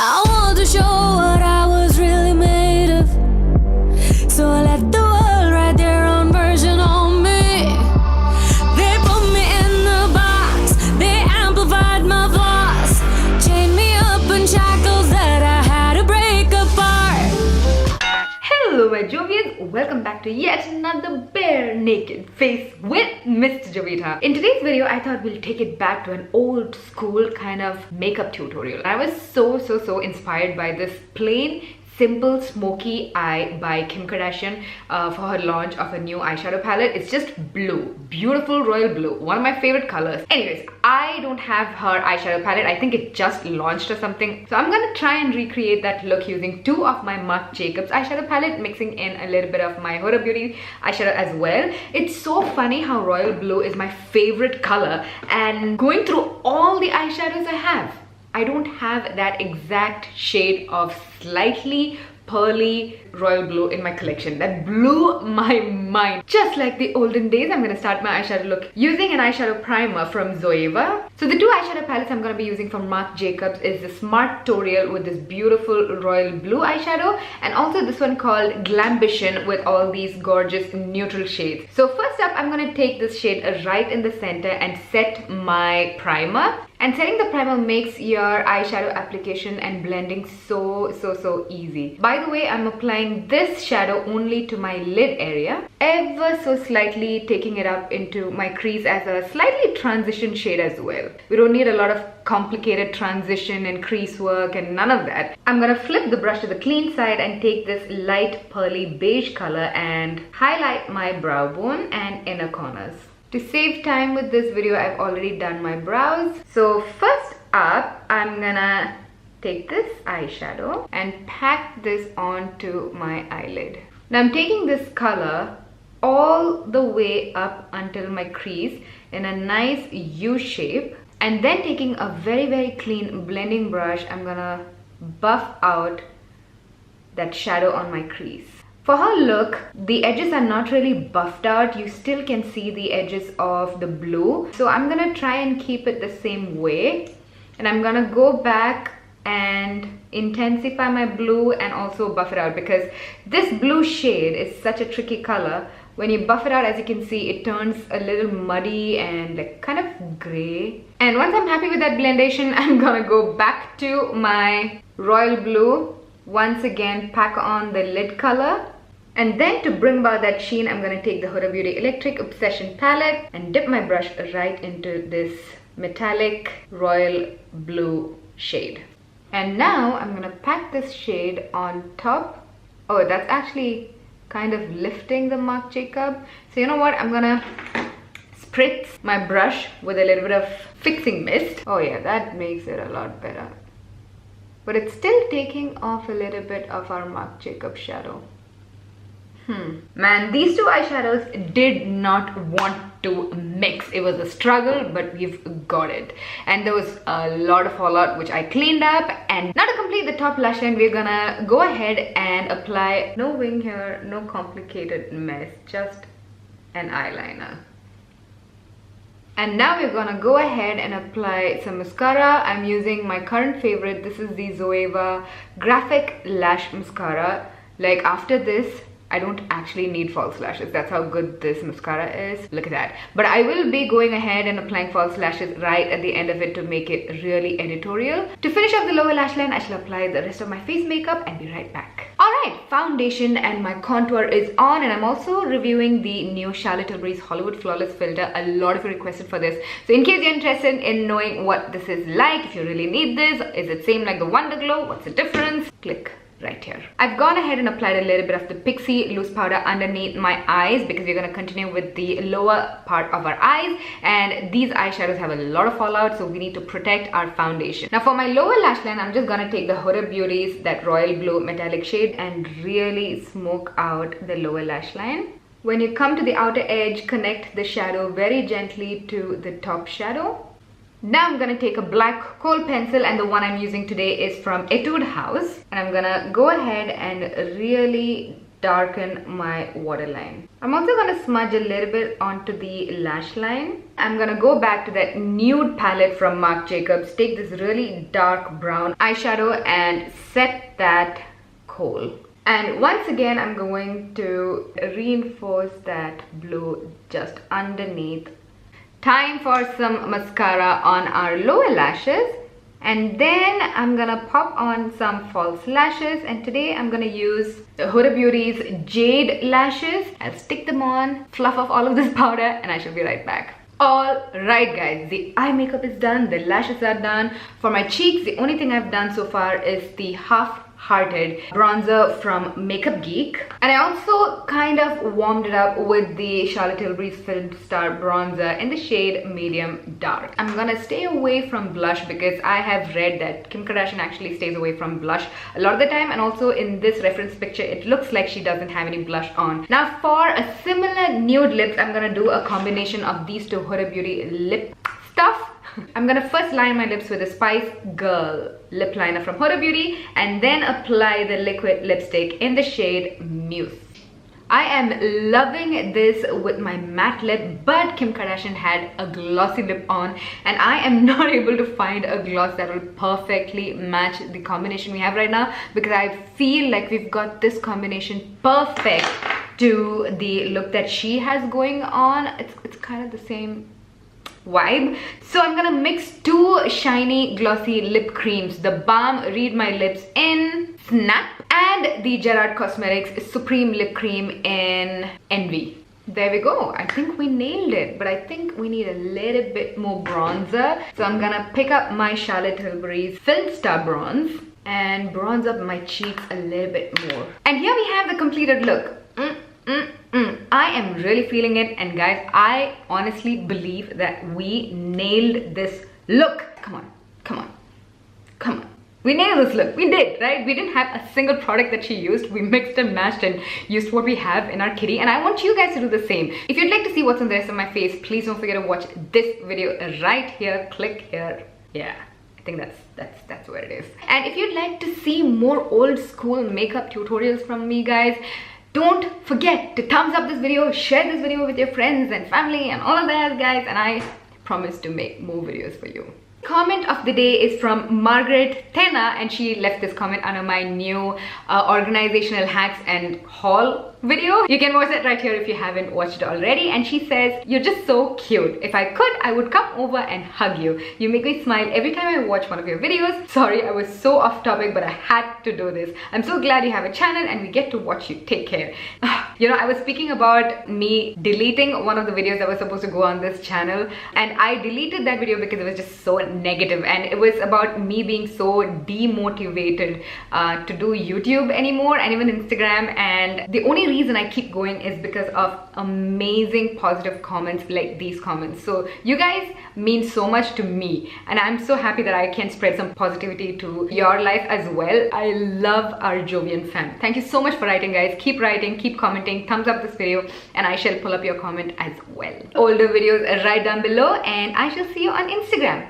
I want to show what I was really made of. So I let the world write their own version on me. They put me in the box, they amplified my flaws, chained me up in shackles that I had to break apart. Hello my Jovians, welcome back to yet another bare naked face with Mr. Jovita. In today's video, I thought we'll take it back to an old school kind of makeup tutorial. I was so inspired by this plain simple smoky eye by Kim Kardashian for her launch of a new eyeshadow palette. It's just blue, beautiful royal blue, one of my favorite colors. Anyways, I don't have her eyeshadow palette. I think it just launched or something, so I'm gonna try and recreate that look using two of my Marc Jacobs eyeshadow palette, mixing in a little bit of my Huda Beauty eyeshadow as well. It's so funny how royal blue is my favorite color, and going through all the eyeshadows I don't have that exact shade of slightly pearly royal blue in my collection. That blew my mind. Just like the olden days, I'm going to start my eyeshadow look using an eyeshadow primer from Zoeva. So the two eyeshadow palettes I'm going to be using from Marc Jacobs is the Smart Toriel with this beautiful royal blue eyeshadow, and also this one called Glambition with all these gorgeous neutral shades. So first up, I'm going to take this shade right in the center and set my primer. And setting the primer makes your eyeshadow application and blending so easy. By the way, I'm applying this shadow only to my lid area, ever so slightly taking it up into my crease as a slightly transition shade as well. We don't need a lot of complicated transition and crease work and none of that. I'm gonna flip the brush to the clean side and take this light pearly beige color and highlight my brow bone and inner corners. To save time with this video, I've already done my brows. So first up, I'm gonna take this eyeshadow and pack this onto my eyelid. Now I'm taking this color all the way up until my crease in a nice U shape, and then taking a very clean blending brush, I'm gonna buff out that shadow on my crease. For her look, the edges are not really buffed out. You still can see the edges of the blue. So I'm gonna try and keep it the same way. And I'm gonna go back and intensify my blue and also buff it out, because this blue shade is such a tricky color. When you buff it out, as you can see, it turns a little muddy and like kind of gray. And once I'm happy with that blendation, I'm gonna go back to my royal blue. Once again, pack on the lid color. And then to bring about that sheen, I'm going to take the Huda Beauty Electric Obsession palette and dip my brush right into this metallic royal blue shade. And now I'm going to pack this shade on top. Oh, that's actually kind of lifting the Marc Jacobs. So you know what? I'm going to spritz my brush with a little bit of fixing mist. Oh yeah, that makes it a lot better. But it's still taking off a little bit of our Marc Jacobs shadow. Man, these two eyeshadows did not want to mix. It was a struggle, but we've got it. And there was a lot of fallout, which I cleaned up. And now to complete the top lash line, we're gonna go ahead and apply no wing here, no complicated mess, just an eyeliner. And now we're gonna go ahead and apply some mascara. I'm using my current favorite. This is the Zoeva Graphic Lash Mascara. Like after this, I don't actually need false lashes. That's how good this mascara is. Look at that. But I will be going ahead and applying false lashes right at the end of it to make it really editorial. To finish off the lower lash line, I shall apply the rest of my face makeup and be right back. Alright, foundation and my contour is on, and I'm also reviewing the new Charlotte Tilbury's Hollywood Flawless Filter. A lot of you requested for this. So in case you're interested in knowing what this is like, if you really need this, is it same like the Wonder Glow? What's the difference? Click right here. I've gone ahead and applied a little bit of the Pixi loose powder underneath my eyes, because we're going to continue with the lower part of our eyes, and these eyeshadows have a lot of fallout, so we need to protect our foundation. Now for my lower lash line, I'm just going to take the Huda Beauty's that royal blue metallic shade and really smoke out the lower lash line. When you come to the outer edge, connect the shadow very gently to the top shadow. Now I'm gonna take a black Kohl pencil, and the one I'm using today is from Etude house, and I'm gonna go ahead and really darken my waterline. I'm also going to smudge a little bit onto the lash line. I'm going to go back to that nude palette from Marc Jacobs, take this really dark brown eyeshadow and set that Kohl. And once again, I'm going to reinforce that blue just underneath. Time for some mascara on our lower lashes. And then I'm gonna pop on some false lashes, and today I'm gonna use Huda Beauty's Jade lashes. I'll stick them on, fluff off all of this powder, and I shall be right back. Alright guys, the eye makeup is done, the lashes are done. For my cheeks, the only thing I've done so far is the half-hearted bronzer from Makeup Geek. And I also kind of warmed it up with the Charlotte Tilbury's Film Star bronzer in the shade Medium Dark. I'm gonna stay away from blush because I have read that Kim Kardashian actually stays away from blush a lot of the time, and also in this reference picture it looks like she doesn't have any blush on. Now for a similar nude lips, I'm gonna do a combination of these two Huda Beauty lip stuff. I'm gonna first line my lips with a Spice Girl lip liner from Huda Beauty and then apply the liquid lipstick in the shade Muse. I am loving this with my matte lip, but Kim Kardashian had a glossy lip on and I am not able to find a gloss that will perfectly match the combination we have right now, because I feel like we've got this combination perfect to the look that she has going on. It's kind of the same vibe. So I'm gonna mix two shiny glossy lip creams, the Balm Read My Lips in Snap and the Gerard Cosmetics Supreme Lip Cream in Envy. There we go. I think we nailed it, but I think we need a little bit more bronzer. So I'm gonna pick up my Charlotte Tilbury's Film Star bronze and bronze up my cheeks a little bit more. And here we have the completed look. I am really feeling it, and guys, I honestly believe that we nailed this look. Come on, come on, come on. We nailed this look. We did, right? We didn't have a single product that she used. We mixed and matched and used what we have in our kitty, and I want you guys to do the same. If you'd like to see what's on the rest of my face, please don't forget to watch this video right here. Click here. Yeah, I think that's where it is. And if you'd like to see more old school makeup tutorials from me, guys, don't forget to thumbs up this video, share this video with your friends and family and all of that, guys, and I promise to make more videos for you. Comment of the day is from Margaret Tena, and she left this comment under my new organizational hacks and haul video. You can watch it right here if you haven't watched it already. And she says, "You're just so cute. If I could, I would come over and hug you. You make me smile every time I watch one of your videos." Sorry, I was so off topic, but I had to do this. I'm so glad you have a channel and we get to watch you. Take care. You know, I was speaking about me deleting one of the videos that was supposed to go on this channel, and I deleted that video because it was just so negative, and it was about me being so demotivated to do YouTube anymore and even Instagram. And the only reason I keep going is because of amazing positive comments like these comments. So you guys mean so much to me, and I'm so happy that I can spread some positivity to your life as well. I love our Jovian fam. Thank you so much for writing, guys. Keep writing, keep commenting, thumbs up this video, and I shall pull up your comment as well. Older videos right down below, and I shall see you on Instagram.